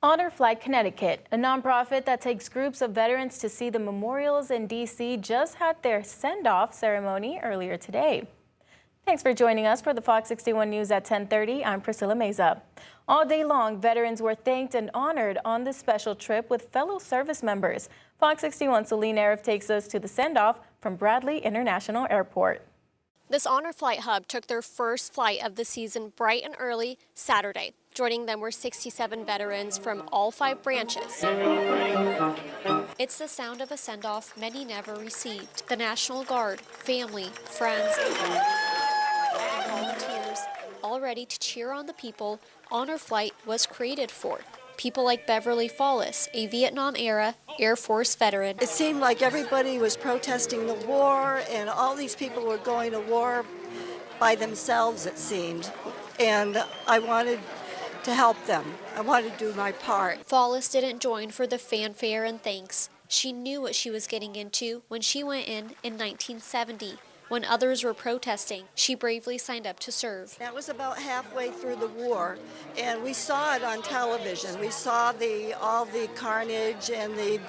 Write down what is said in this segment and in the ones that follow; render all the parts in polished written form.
Honor Flight Connecticut, a nonprofit that takes groups of veterans to see the memorials in D.C., just had their send-off ceremony earlier today. Thanks for joining us for the Fox 61 News at 10:30. I'm Priscilla Meza. All day long, veterans were thanked and honored on this special trip with fellow service members. Fox 61's Celine Arif takes us to the send-off from Bradley International Airport. This Honor Flight Hub took their first flight of the season bright and early Saturday. Joining them were 67 veterans from all 5 branches. It's the sound of a send-off many never received. The National Guard, family, friends, and volunteers, all ready to cheer on the people Honor Flight was created for. People like Beverly Fallis, a Vietnam-era Air Force veteran. It seemed like everybody was protesting the war, and all these people were going to war by themselves, it seemed. And I wanted to help them. I wanted to do my part. Fallis didn't join for the fanfare and thanks. She knew what she was getting into when she went in 1970. When others were protesting, she bravely signed up to serve. That was about halfway through the war, and we saw it on television. We saw all the carnage and the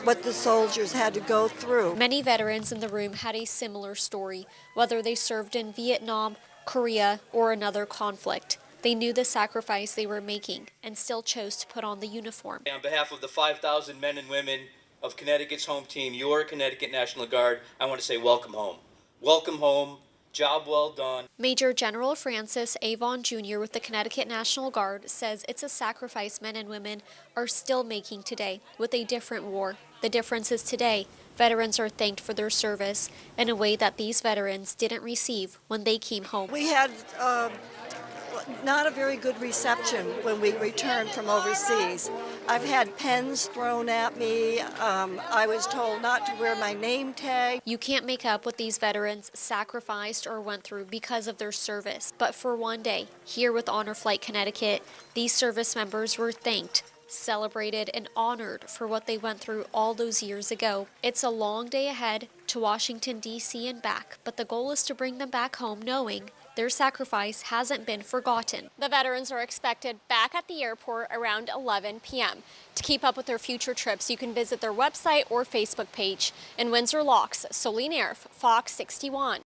what the soldiers had to go through. Many veterans in the room had a similar story, whether they served in Vietnam, Korea, or another conflict. They knew the sacrifice they were making and still chose to put on the uniform. On behalf of the 5,000 men and women of Connecticut's home team, your Connecticut National Guard, I want to say welcome home. Welcome home. Job well done. Major General Francis Avon Jr. with the Connecticut National Guard says it's a sacrifice men and women are still making today with a different war. The difference is today, veterans are thanked for their service in a way that these veterans didn't receive when they came home. We had not a very good reception when we returned from overseas. I've had pens thrown at me. I was told not to wear my name tag. You can't make up what these veterans sacrificed or went through because of their service. But for one day, here with Honor Flight Connecticut, these service members were thanked, celebrated, and honored for what they went through all those years ago. It's a long day ahead to Washington, D.C. and back, but the goal is to bring them back home knowing their sacrifice hasn't been forgotten. The veterans are expected back at the airport around 11 p.m. To keep up with their future trips, you can visit their website or Facebook page. In Windsor Locks, Celine Arif, Fox 61.